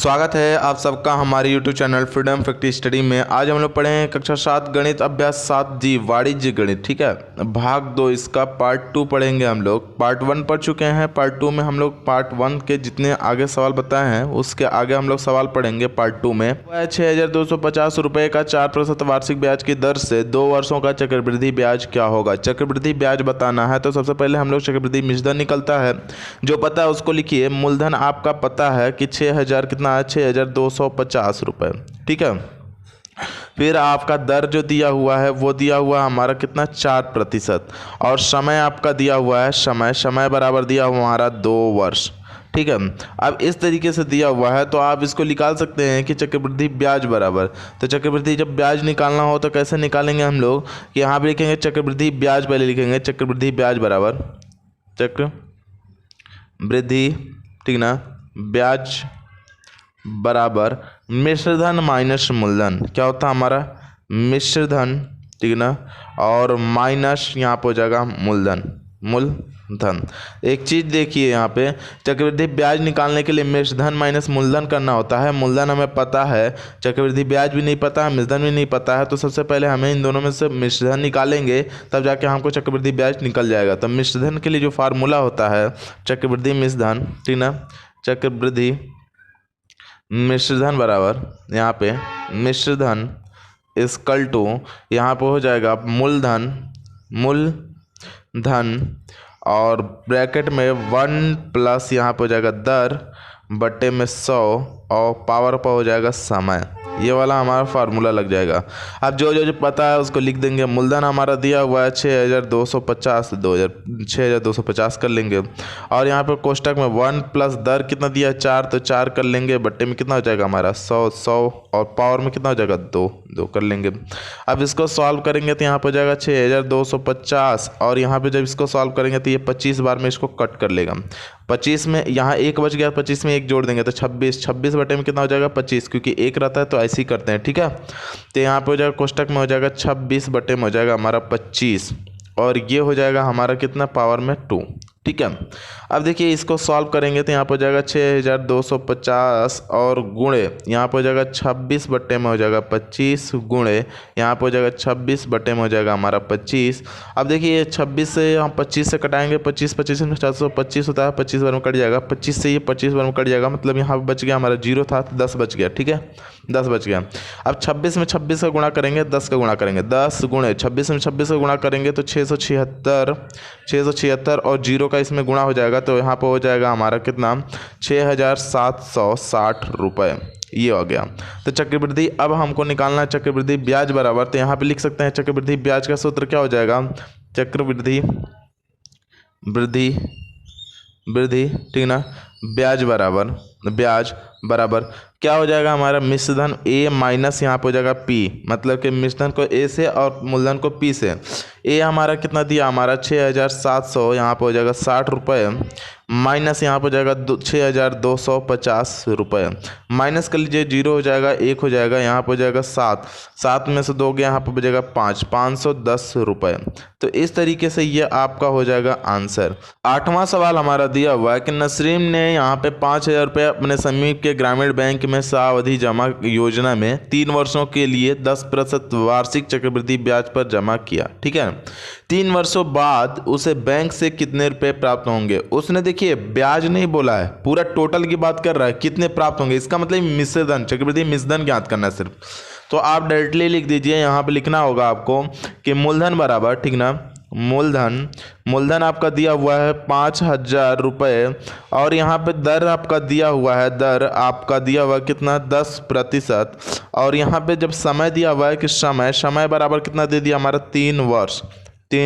स्वागत है आप सबका हमारे YouTube channel freedom factory study में। आज हम लोग पढ़े हैं कक्षा 7 गणित अभ्यास 7G वाणिज्य गणित। ठीक है, भाग 2 इसका पार्ट 2 पढ़ेंगे हम लोग। पार्ट 1 पढ़ चुके हैं, पार्ट 2 में हम लोग पार्ट 1 के जितने आगे सवाल बताए हैं उसके आगे हम लोग सवाल पढ़ेंगे पार्ट 2 में। 6250 रुपये का 4% वार्षिक ब्याज की दर से 2 वर्षों का चक्रवृद्धि ब्याज क्या होगा। चक्रवृद्धि ब्याज बताना है तो सबसे पहले हम लोग चक्रवृद्धि मिश्रधन निकलता है, जो पता है उसको लिखिए। मूलधन आपका पता है कि 6000 कितना है, 6250 रुपये। ठीक है, फिर आपका दर जो दिया हुआ है वो दिया हुआ है हमारा कितना, 4%। और समय आपका दिया हुआ है, समय बराबर दिया हुआ हमारा 2 वर्ष। ठीक है, अब इस तरीके से दिया हुआ है तो आप इसको निकाल सकते हैं कि चक्रवृद्धि ब्याज बराबर। तो चक्रवृद्धि जब ब्याज निकालना हो तो कैसे निकालेंगे हम लोग कि यहाँ पे लिखेंगे चक्रवृद्धि ब्याज, पहले लिखेंगे चक्रवृद्धि ब्याज बराबर चक्रवृद्धि, ठीक ना, ब्याज बराबर मिश्रधन माइनस मूलधन। क्या होता है हमारा, मिश्रधन, ठीक ना, और माइनस यहाँ पर हो जाएगा मूलधन। एक चीज़ देखिए, यहाँ पे चक्रवृद्धि ब्याज निकालने के लिए मिश्रधन माइनस मूलधन करना होता है। मूलधन हमें पता है, चक्रवृद्धि ब्याज भी नहीं पता है, मिश्रधन भी नहीं पता है। तो सबसे पहले हमें इन दोनों में से मिश्रधन निकालेंगे, तब जाके हमको चक्रवृद्धि ब्याज निकल जाएगा। तो मिश्रधन के लिए जो फार्मूला होता है चक्रवृद्धि मिश्रधन, ठीक ना, चक्रवृद्धि मिश्रधन बराबर यहाँ पे मिश्रधन इक्वल टू यहाँ पे हो जाएगा मूलधन और ब्रैकेट में 1 प्लस यहाँ पे हो जाएगा दर बट्टे में 100 और पावर पर हो जाएगा समय। ये वाला हमारा फार्मूला लग जाएगा। अब जो पता है उसको लिख देंगे। मूलधन हमारा दिया हुआ है 6250, 6250 कर लेंगे। और यहाँ पे कोष्टक में 1 प्लस दर कितना दिया है, 4, तो 4 कर लेंगे। बट्टे में कितना हो जाएगा हमारा 100 और पावर में कितना हो जाएगा 2 कर लेंगे। अब इसको सॉल्व करेंगे तो यहाँ पर हो जाएगा 6250 और यहाँ पे जब इसको सॉल्व करेंगे तो ये 25 बार में इसको कट कर लेगा। 25 में यहाँ 1 बच गया, 25 में 1 जोड़ देंगे तो 26 बटे में कितना हो जाएगा 25, क्योंकि 1 रहता है तो ऐसे ही करते हैं। ठीक है, तो यहाँ पे हो जाएगा कोष्टक में हो जाएगा 26 बटे में हो जाएगा हमारा 25 और ये हो जाएगा हमारा कितना, पावर में 2। ठीक है, अब देखिए इसको सॉल्व करेंगे तो यहाँ पर हो जाएगा 6250 और गुणे यहाँ पर हो जाएगा 26 बट्टे में हो जाएगा 25 गुणे यहाँ पर हो जाएगा 26 बट्टे में हो जाएगा हमारा 25। अब देखिए 26 से हम 25 से कटाएंगे, 25 में 425 होता है, 25 बार में कट जाएगा। 25 से ये 25 बार में कट जाएगा, मतलब यहाँ बच गया हमारा 0 था तो 10 बच गया। ठीक है, 10 बच गया। अब 26 में 26 का गुणा करेंगे, 10 का गुणा करेंगे, 10 गुणे 26 में 26 का गुणा करेंगे तो 676 और 0 का इसमें गुणा हो जाएगा तो यहाँ पर हो जाएगा हमारा कितना, 6760 रुपये। ये हो गया। तो चक्रवृद्धि अब हमको निकालना है चक्रवृद्धि ब्याज बराबर, तो यहाँ पे लिख सकते हैं चक्रवृद्धि ब्याज का सूत्र क्या हो जाएगा, चक्रवृद्धि वृद्धि, ठीक ना, ब्याज बराबर क्या हो जाएगा हमारा, मिश्रधन A माइनस यहाँ पे हो जाएगा P, मतलब कि मिश्रधन को A से और मूलधन को P से। A हमारा कितना दिया, हमारा 6700 यहाँ पे हो जाएगा 60 रुपये, माइनस यहाँ पर हो जाएगा 6250 रुपये। माइनस कर लीजिए, 0 हो जाएगा, 1 हो जाएगा, यहाँ पर हो जाएगा 7 में से 2 गया, यहाँ पर बचेगा 510 रुपये। तो इस तरीके से ये आपका हो जाएगा आंसर। 8वां सवाल हमारा दिया हुआ है कि नसरीम ने यहाँ पे 5000 रुपये अपने समीप के ग्रामीण बैंक में सावधि जमा योजना में 3 वर्षों के लिए 10% वार्षिक चक्रवृद्धि ब्याज पर जमा किया। ठीक है, 3 वर्षों बाद उसे बैंक से कितने रुपए प्राप्त होंगे। उसने देखिए ब्याज नहीं बोला है, पूरा टोटल की बात कर रहा है, कितने प्राप्त होंगे। इसका मतलब मिश्रधन, चक्रवृद्धि मिश्रधन ज्ञात करना है सिर्फ। तो आप डायरेक्टली लिख दीजिए, यहाँ पे लिखना होगा आपको कि मूलधन बराबर, ठीक ना, मूलधन आपका दिया हुआ है 5000 रुपये और यहाँ पे दर आपका दिया हुआ है, कितना, 10%। और यहाँ पे जब समय दिया हुआ है कि समय बराबर कितना दे दिया हमारा, 3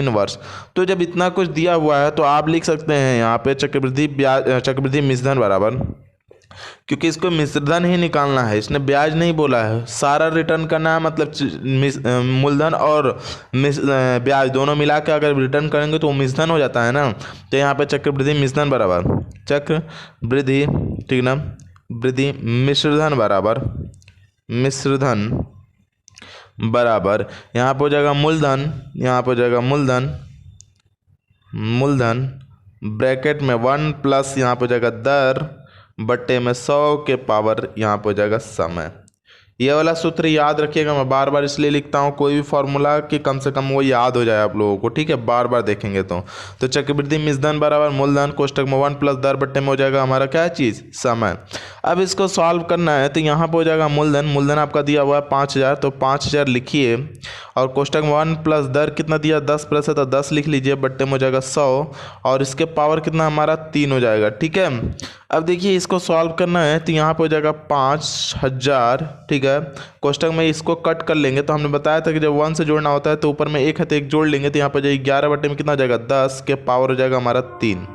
वर्ष। तो जब इतना कुछ दिया हुआ है तो आप लिख सकते हैं यहाँ पे चक्रवृद्धि मिश्रधन बराबर, क्योंकि इसको मिश्रधन ही निकालना है, इसने ब्याज नहीं बोला है। सारा रिटर्न करना है, मतलब मूलधन और ब्याज दोनों मिला के अगर रिटर्न करेंगे तो मिश्रधन हो जाता है ना। तो यहाँ पे चक्रवृद्धि मिश्रधन बराबर चक्रवृद्धि, ठीक ना, वृद्धि मिश्रधन बराबर यहाँ पर हो जाएगा मूलधन ब्रैकेट में 1 प्लस यहाँ पर हो जाएगा दर बट्टे में 100 के पावर यहाँ पर हो जाएगा समय। ये वाला सूत्र याद रखिएगा, मैं बार बार इसलिए लिखता हूँ कोई भी फॉर्मूला कि कम से कम वो याद हो जाए आप लोगों को, ठीक है, बार बार देखेंगे तो चक्रवृद्धि मिश्रधन बराबर मूलधन कोष्टक में 1 प्लस दर बट्टे में हो जाएगा हमारा क्या चीज़, समय। अब इसको सॉल्व करना है तो यहाँ पर हो जाएगा मूलधन आपका दिया हुआ है 5000, तो 5000 लिखिए और कोष्टक में 1 प्लस दर कितना दिया 10% तो 10 लिख लीजिए, बट्टे में हो जाएगा 100 और इसके पावर कितना हमारा 3 हो जाएगा, ठीक है। अब देखिए इसको सॉल्व करना है तो यहाँ पर हो जाएगा 5000, ठीक है। कोष्टक में इसको कट कर लेंगे तो हमने बताया था कि जब 1 से जोड़ना होता है तो ऊपर में 1 है तो 1 जोड़ लेंगे तो यहाँ पर जाएगी 11 बट्टे में कितना हो जाएगा 10 के पावर हो जाएगा हमारा 3।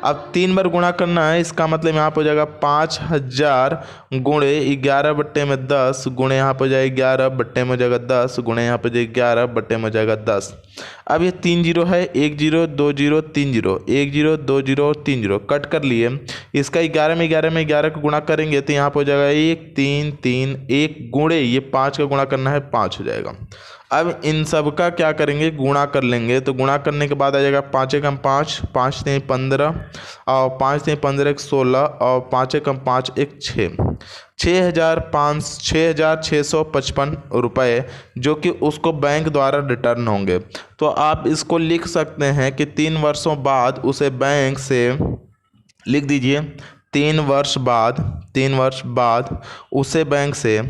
अब 3 बार गुणा करना है, इसका मतलब यहाँ पर हो जाएगा 5000 गुणे 11 बट्टे में 10 गुणे यहाँ पर जाएगा 11 बट्टे में हो जाएगा 10 गुणे यहाँ पर जाएगा 11 बट्टे में हो जाएगा 10। अब ये 3 जीरो है, 1 0 2 0 3 0, 1 0 2 0 और 3 0 कट कर लिए। इसका 11 में 11 को गुणा करेंगे तो यहाँ पर हो जाएगा 1 3 3 1 गुणे ये 5 का गुणा करना है 5 हो जाएगा। अब इन सब का क्या करेंगे, गुणा कर लेंगे, तो गुणा करने के बाद आ जाएगा 5 एकम 5, 5 3 15 और 5 3 15 1 16 और 5 एकम 5 1 6, 6,655 रुपये जो कि उसको बैंक द्वारा रिटर्न होंगे। तो आप इसको लिख सकते हैं कि 3 वर्षों बाद उसे बैंक से लिख दीजिए, 3 वर्ष बाद उसे बैंक से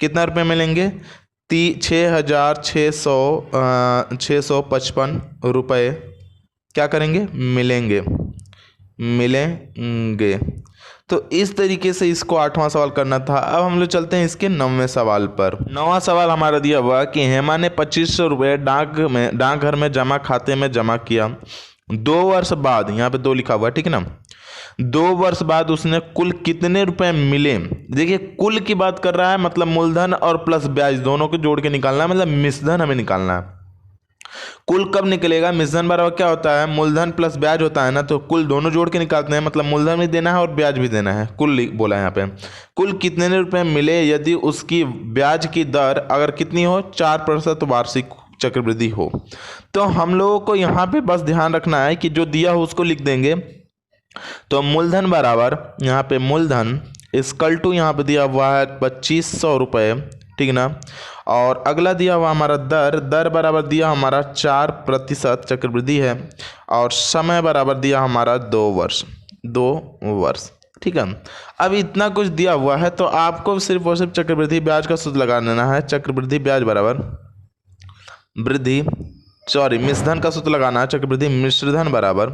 कितना रुपये मिलेंगे, 6,655 रुपये क्या करेंगे, मिलेंगे। तो इस तरीके से इसको 8वां सवाल करना था। अब हम लोग चलते हैं इसके 9वें सवाल पर। 9वां सवाल हमारा दिया हुआ कि हेमा ने 2500 रुपये डाकघर में जमा खाते में जमा किया। 2 वर्ष बाद, यहाँ पे 2 लिखा हुआ है, ठीक है ना, 2 वर्ष बाद उसने कुल कितने रुपए मिले। देखिए कुल की बात कर रहा है, मतलब मूलधन और प्लस ब्याज दोनों को जोड़ के निकालना है, मतलब मिश्रधन हमें निकालना है। कुल कब निकलेगा, मिश्रधन बराबर क्या होता है, मूलधन प्लस ब्याज होता है ना, तो कुल दोनों जोड़ के निकालते हैं, मतलब मूलधन भी देना है और ब्याज भी देना है। कुल बोला है यहाँ पे, कुल कितने रुपए मिले यदि उसकी ब्याज की दर अगर कितनी हो, 4% वार्षिक चक्रवृद्धि हो। तो हम लोगों को यहाँ पे बस ध्यान रखना है कि जो दिया हो उसको लिख देंगे। तो मूलधन बराबर यहाँ पे मूलधन इक्वल टू यहाँ पे दिया हुआ है 2500 रुपये, ठीक ना। और अगला दिया हुआ हमारा दर बराबर दिया हमारा 4% चक्रवृद्धि है और समय बराबर दिया हमारा 2 वर्ष, ठीक है। अब इतना कुछ दिया हुआ है तो आपको सिर्फ और सिर्फ चक्रवृद्धि ब्याज का सूत्र लगा देना है। चक्रवृद्धि ब्याज बराबर मिश्रधन का सूत्र लगाना है। चक्रवृद्धि मिश्रधन बराबर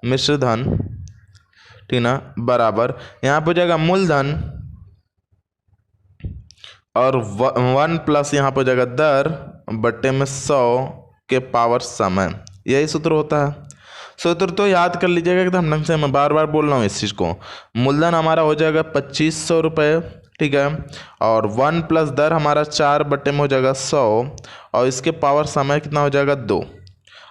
मिश्रधन, ठीक ना, बराबर यहाँ पर हो जाएगा मूलधन और 1 प्लस यहाँ पर हो जाएगा दर बट्टे में 100 के पावर समय। यही सूत्र होता है। सूत्र तो याद कर लीजिएगा एकदम ढंग से, मैं बार बार बोल रहा हूँ इस चीज़ को। मूलधन हमारा हो जाएगा 2500 रुपये, ठीक है, और 1 प्लस दर हमारा 4 बट्टे में हो जाएगा 100 और इसके पावर समय कितना हो जाएगा 2।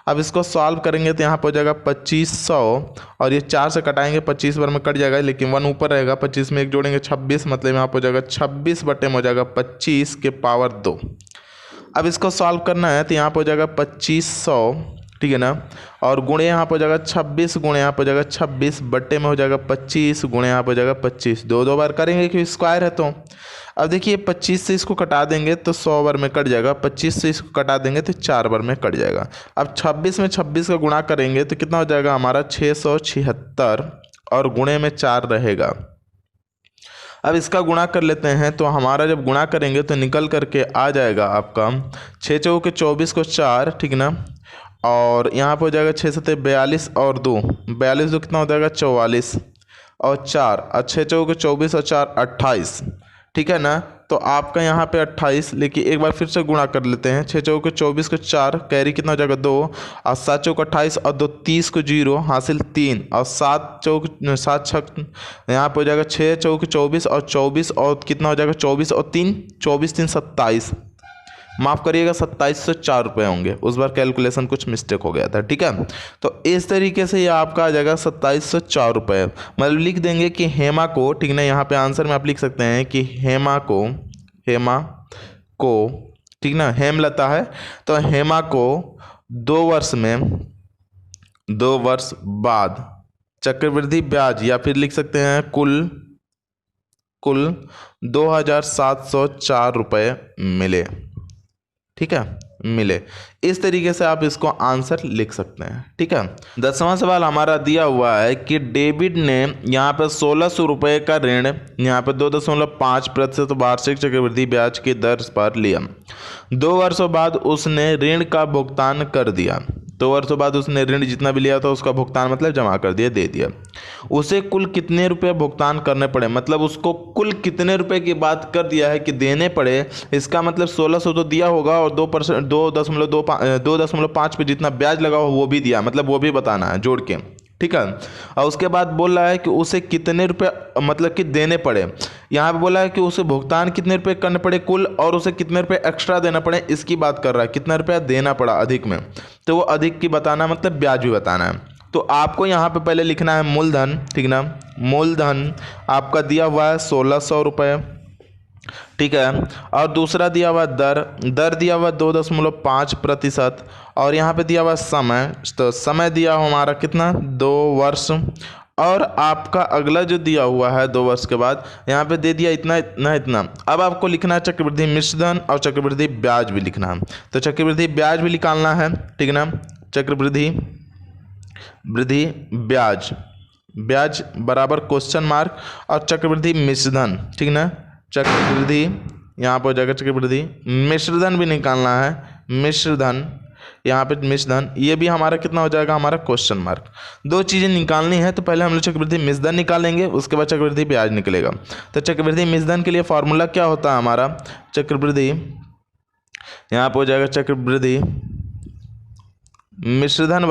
अब इसको सॉल्व करेंगे तो यहाँ पर हो जाएगा 2500 और ये 4 से कटाएंगे 25 बार में कट जाएगा, लेकिन 1 ऊपर रहेगा, 25 में 1 जोड़ेंगे 26, मतलब यहाँ पर हो जाएगा 26 बट्टे में हो जाएगा 25 के पावर 2। अब इसको सॉल्व करना है तो यहाँ पर हो जाएगा 2500, ठीक है ना, और गुणे यहाँ पर हो जाएगा 26 गुणे यहाँ पर हो जाएगा 26 बट्टे में हो जाएगा 25 गुणे यहाँ पर हो जाएगा 25, 2 बार करेंगे क्योंकि स्क्वायर है। तो अब देखिए 25 से इसको कटा देंगे तो 100 बार में कट जाएगा, 25 से इसको कटा देंगे तो 4 बार में कट जाएगा। अब 26 में 26 का गुणा करेंगे तो कितना हो जाएगा हमारा 676 और गुणे में 4 रहेगा। अब इसका गुणा कर लेते हैं तो हमारा जब गुणा करेंगे तो निकल करके आ जाएगा आपका 6 चौके 24 को 4, ठीक ना, और यहाँ पर हो जाएगा 6 7 42 और 2 42 कितना हो जाएगा 44 और 4 और 6 चौके 24 और 4 28, ठीक है ना। तो आपका यहाँ पे 28, लेकिन एक बार फिर से गुणा कर लेते हैं। 6 चौके 24 को 4 कैरी कितना हो जाएगा 2 और 7 चौक 28 और 2 30 को 0 हासिल 3 और 7 छक यहाँ पे हो जाएगा 6 चौके 24 और 24 और कितना हो जाएगा 24 और 3 24 3 27, माफ़ करिएगा 2704 रुपये होंगे। उस बार कैलकुलेशन कुछ मिस्टेक हो गया था, ठीक है। तो इस तरीके से ये आपका आ जाएगा 2704 रुपये। मतलब लिख देंगे कि हेमा को, ठीक ना, यहाँ पे आंसर में आप लिख सकते हैं कि हेमा को, ठीक ना, हेमलता है तो हेमा को 2 वर्ष में 2 वर्ष बाद चक्रवृद्धि ब्याज, या फिर लिख सकते हैं कुल 2,704 रुपये मिले। ठीक है, मिले। इस तरीके से आप इसको आंसर लिख सकते हैं। ठीक है, 10वां सवाल हमारा दिया हुआ है कि डेविड ने यहाँ पे 1,600 रुपये का ऋण यहाँ पे 2.5% वार्षिक चक्रवृद्धि ब्याज की दर पर लिया। 2 वर्षों बाद उसने ऋण का भुगतान कर दिया। 2 वर्षों बाद उसने ऋण जितना भी लिया था उसका भुगतान मतलब जमा कर दिया, दे दिया। उसे कुल कितने रुपए भुगतान करने पड़े, मतलब उसको कुल कितने रुपए की बात कर दिया है कि देने पड़े। इसका मतलब 1,600 तो दिया होगा और 2.5 पे जितना ब्याज लगा हो वो भी दिया, मतलब वो भी बताना है जोड़ के। ठीक है, और उसके बाद बोल रहा है कि उसे कितने रुपए मतलब कि देने पड़े। यहाँ पे बोला है कि उसे भुगतान कितने रुपए करने पड़े कुल, और उसे कितने रुपए एक्स्ट्रा देना पड़े, इसकी बात कर रहा है। कितना रुपया देना पड़ा अधिक में, तो वो अधिक की बताना मतलब ब्याज भी बताना है। तो आपको यहाँ पे पहले लिखना है मूलधन। ठीक ना, मूलधन आपका दिया हुआ है 1,600 रुपये। ठीक है, और दूसरा दिया हुआ दर दिया हुआ 2.5%, और यहाँ पे दिया हुआ समय, तो समय दिया हुआ हमारा कितना 2 वर्ष, और आपका अगला जो दिया हुआ है 2 वर्ष के बाद यहाँ पे दे दिया इतना इतना इतना। अब आपको लिखना है चक्रवृद्धि मिश्रधन और चक्रवृद्धि ब्याज भी लिखना है। तो चक्रवृद्धि ब्याज भी निकालना है। ठीक ना, चक्रवृद्धि ब्याज बराबर क्वेश्चन मार्क और चक्रवृद्धि मिश्रधन। ठीक ना, चक्रवृद्धि यहाँ पर हो जाएगा चक्रवृद्धि मिश्रधन भी निकालना है। मिश्रधन यहाँ पे मिश्रधन, ये भी हमारा कितना हो जाएगा हमारा क्वेश्चन मार्क। 2 चीज़ें निकालनी है, तो पहले हम लोग चक्रवृद्धि मिश्रधन निकालेंगे, उसके बाद चक्रवृद्धि ब्याज निकलेगा। तो चक्रवृद्धि मिश्रधन के लिए फॉर्मूला क्या होता है हमारा, चक्रवृद्धि यहाँ पे हो जाएगा चक्रवृद्धि मिश्रधन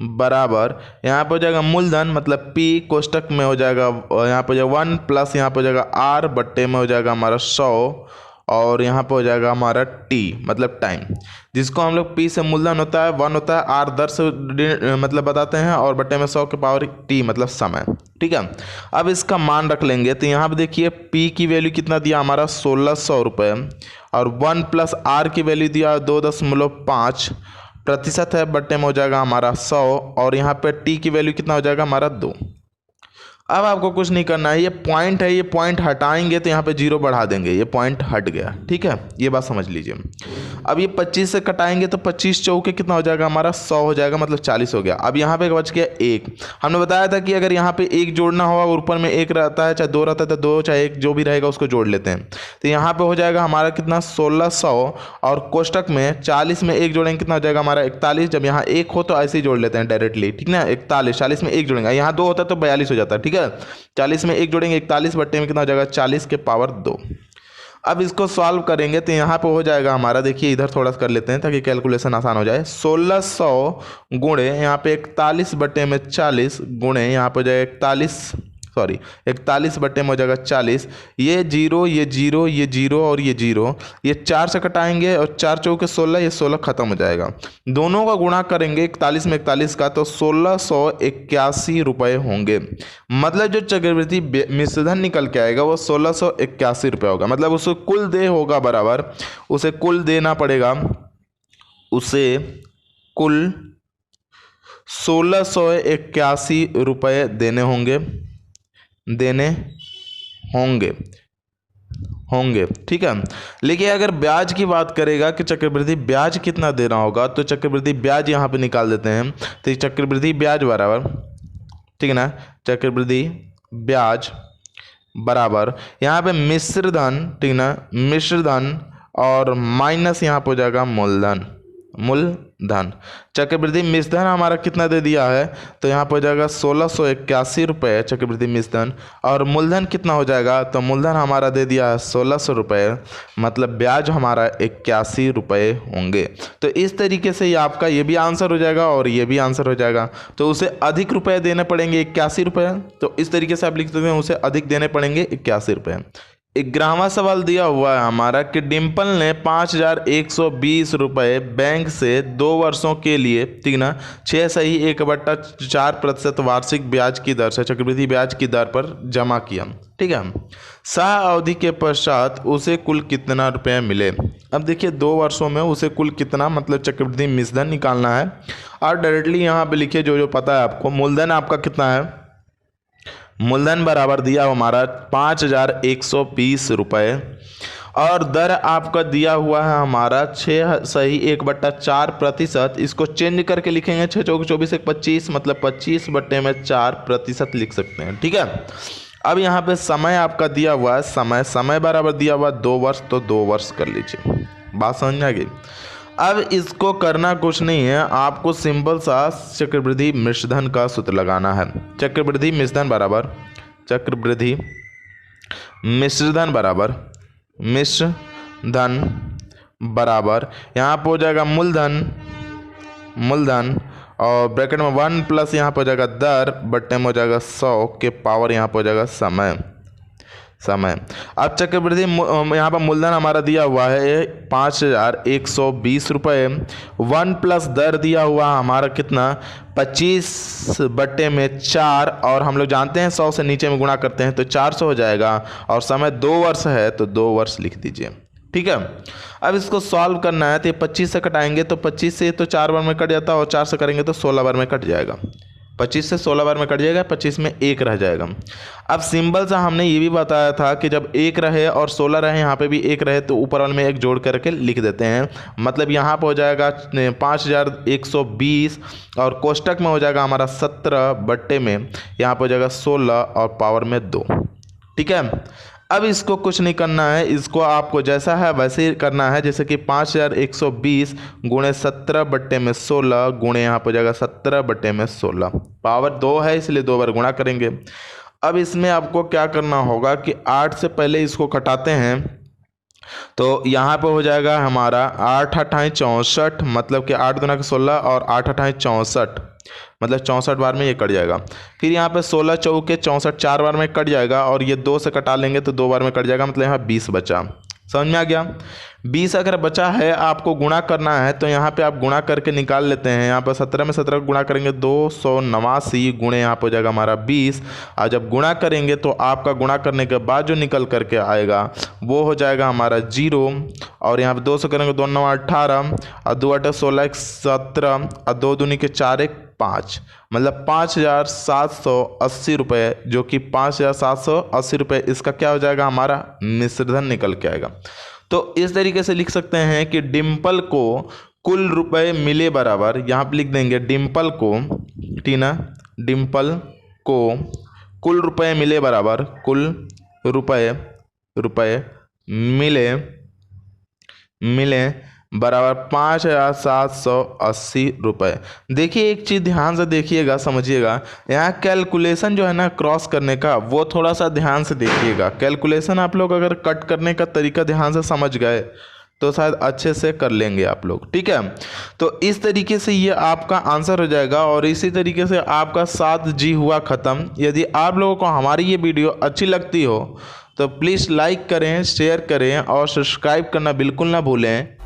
बराबर यहाँ पे हो जाएगा मूलधन मतलब P कोष्टक में हो जाएगा यहाँ पे हो जाएगा 1 प्लस यहाँ पे हो जाएगा R बट्टे में हो जाएगा हमारा 100, और यहाँ पे हो जाएगा हमारा T मतलब टाइम, जिसको हम लोग P से मूलधन होता है 1 होता है, R दर से मतलब बताते हैं, और बट्टे में 100 के पावर T मतलब समय। ठीक है, अब इसका मान रख लेंगे। तो यहाँ पे देखिए P की वैल्यू कितना दिया हमारा 1,600 रुपये, और 1 प्लस R की वैल्यू दिया 2.5% है, बट्टे में हो जाएगा हमारा 100, और यहाँ पे T की वैल्यू कितना हो जाएगा हमारा 2। अब आपको कुछ नहीं करना है, ये पॉइंट है, ये पॉइंट हटाएंगे तो यहाँ पे 0 बढ़ा देंगे, ये पॉइंट हट गया। ठीक है, ये बात समझ लीजिए। अब ये 25 से कटाएंगे तो 25 चौके कितना हो जाएगा हमारा 100 हो जाएगा, मतलब 40 हो गया। अब यहाँ पे बच गया 1। हमने बताया था कि अगर यहाँ पे 1 जोड़ना होगा, ऊपर में 1 रहता है, चाहे 2 रहता है तो 2, चाहे 1 जो भी रहेगा उसको जोड़ लेते हैं। तो यहाँ पे हो जाएगा हमारा कितना 1,600, और कोष्टक में 40 में 1 जोड़ेंगे कितना हो जाएगा हमारा 41। जब यहाँ 1 हो तो ऐसे ही जोड़ लेते हैं डायरेक्टली। ठीक ना, 41, 40 में 1 जोड़ेंगे, यहाँ 2 होता है तो 42 हो जाता है। ठीक है, 40 में 1 जोड़ेंगे 41 बट्टे में कितना हो जाएगा 40 के पावर 2। अब इसको सॉल्व करेंगे तो यहाँ पे हो जाएगा हमारा, देखिए इधर थोड़ा सा कर लेते हैं ताकि कैलकुलेशन आसान हो जाए। 1,600 गुणे यहाँ पे 41 बट्टे में 40 गुणे यहाँ पे हो जाएगा 41 बट्टे में हो जाएगा 40। ये 0 ये 0 ये 0 और ये 0, ये 4 से कटाएंगे और 4 चौके 16, ये 16 खत्म हो जाएगा। दोनों का गुणा करेंगे 41 में 41 का, तो 1,681 रुपये होंगे। मतलब जो चक्रवृद्धि मिश्रधन निकल के आएगा वो 1,681 रुपये होगा। मतलब उसे कुल दे होगा बराबर, उसे कुल देना पड़ेगा, उसे कुल 1,681 रुपये देने होंगे। ठीक है, लेकिन अगर ब्याज की बात करेगा कि चक्रवृद्धि ब्याज कितना देना होगा, तो चक्रवृद्धि ब्याज यहाँ पे निकाल देते हैं। तो चक्रवृद्धि ब्याज बराबर, ठीक है ना, चक्रवृद्धि ब्याज बराबर यहाँ पे मिश्रधन, ठीक ना, मिश्रधन और माइनस यहाँ पे हो जाएगा मूलधन। चक्रवृद्धि मिश्रधन हमारा कितना दे दिया है, तो यहाँ पर हो जाएगा 1,681 रुपये चक्रवृद्धि मिश्रधन, और मूलधन कितना हो जाएगा, तो मूलधन हमारा दे दिया है 1,600 रुपये, मतलब ब्याज हमारा 81 रुपये होंगे। तो इस तरीके से ये आपका ये भी आंसर हो जाएगा और ये भी आंसर हो जाएगा। तो उसे अधिक रुपये देने पड़ेंगे 81 रुपये, तो इस तरीके से आप लिख सकते हैं उसे अधिक देने पड़ेंगे 81 रुपये। 11वां सवाल दिया हुआ है हमारा कि डिम्पल ने 5,120 रुपये बैंक से 2 वर्षों के लिए, ठीक ना, 6.1/4% वार्षिक ब्याज की दर से, चक्रवृद्धि ब्याज की दर पर जमा किया, ठीक है। सह अवधि के पश्चात उसे कुल कितना रुपये मिले। अब देखिए 2 वर्षों में उसे कुल कितना, मतलब चक्रवृद्धि मिश्रधन निकालना है। और डायरेक्टली यहाँ पे लिखिए जो जो पता है आपको। मूलधन आपका कितना है, मूलधन बराबर दिया हमारा 5,120 रुपये, और दर आपका दिया हुआ है हमारा 6.1/4%। इसको चेंज करके लिखेंगे 6 चौक 24 1 25, मतलब 25/4% लिख सकते हैं, ठीक है। अब यहाँ पे समय आपका दिया हुआ है, समय बराबर दिया हुआ 2 वर्ष, तो 2 वर्ष कर लीजिए। बात समझ में आ गई। अब इसको करना कुछ नहीं है, आपको सिंपल सा चक्रवृद्धि मिश्रधन का सूत्र लगाना है। चक्रवृद्धि मिश्रधन बराबर यहाँ पर हो जाएगा मूलधन और ब्रैकेट में 1 प्लस यहाँ पर हो जाएगा दर, बट्टे में हो जाएगा 100 के पावर यहाँ पर हो जाएगा समय। अब चक्रवृद्धि यहाँ पर मूलधन हमारा दिया हुआ है 5,120 रुपये, 1 प्लस दर दिया हुआ हमारा कितना, 25/4, और हम लोग जानते हैं 100 से नीचे में गुणा करते हैं तो 400 हो जाएगा, और समय 2 वर्ष है तो 2 वर्ष लिख दीजिए, ठीक है। अब इसको सॉल्व करना है तो 25 से कटाएंगे तो 25 से तो 4 बार में कट जाता है, और 4 से करेंगे तो 16 बार में कट जाएगा। 25 से 16 बार में कट जाएगा, 25 में 1 रह जाएगा। अब सिंबल से हमने ये भी बताया था कि जब 1 रहे और 16 रहे, यहाँ पे भी 1 रहे, तो ऊपर वाले में 1 जोड़ करके लिख देते हैं। मतलब यहाँ पे हो जाएगा 5,120, और कोष्टक में हो जाएगा हमारा 17 बट्टे में यहाँ पे हो जाएगा 16 और पावर में 2, ठीक है। अब इसको कुछ नहीं करना है, इसको आपको जैसा है वैसे ही करना है। जैसे कि 5,120 गुणे 17 बट्टे में 16 गुणे यहाँ पर जाएगा 17 बट्टे में 16, पावर 2 है इसलिए 2 बार गुणा करेंगे। अब इसमें आपको क्या करना होगा कि 8 से पहले इसको कटाते हैं तो यहाँ पे हो जाएगा हमारा 8 8 64, मतलब कि 8 दूना के 16 और 8 8 64, मतलब 64 बार में ये कट जाएगा। फिर यहाँ पे 16 चौके 64 4 बार में कट जाएगा, और ये 2 से कटा लेंगे तो 2 बार में कट जाएगा, मतलब यहाँ 20 बचा। समझ में आ गया। 20 अगर बचा है आपको गुणा करना है तो यहाँ पे आप गुणा करके निकाल लेते हैं। यहाँ पर 17 में 17 गुणा करेंगे 289 गुणे यहाँ पर हो जाएगा हमारा 20, और जब गुणा करेंगे तो आपका गुणा करने के बाद जो निकल करके आएगा वो हो जाएगा हमारा 0, और यहाँ पर 2 से करेंगे 2 9 18 और 2 8 16 17 और 2 दूनी के 4 1 5, मतलब 5,780 रुपये, जो कि 5,780 रुपये इसका क्या हो जाएगा, हमारा मिश्रधन निकल के आएगा। तो इस तरीके से लिख सकते हैं कि डिम्पल को कुल रुपए मिले बराबर, यहाँ पे लिख देंगे डिम्पल को, टीना, डिम्पल को कुल रुपए मिले बराबर, कुल रुपए मिले बराबर 5,780 रुपये। देखिए एक चीज़ ध्यान से देखिएगा, समझिएगा, यहाँ कैलकुलेशन जो है ना क्रॉस करने का, वो थोड़ा सा ध्यान से देखिएगा। कैलकुलेशन आप लोग अगर कट करने का तरीका ध्यान से समझ गए तो शायद अच्छे से कर लेंगे आप लोग, ठीक है। तो इस तरीके से ये आपका आंसर हो जाएगा, और इसी तरीके से आपका 7G हुआ ख़त्म। यदि आप लोगों को हमारी ये वीडियो अच्छी लगती हो तो प्लीज़ लाइक करें, शेयर करें और सब्सक्राइब करना बिल्कुल ना भूलें।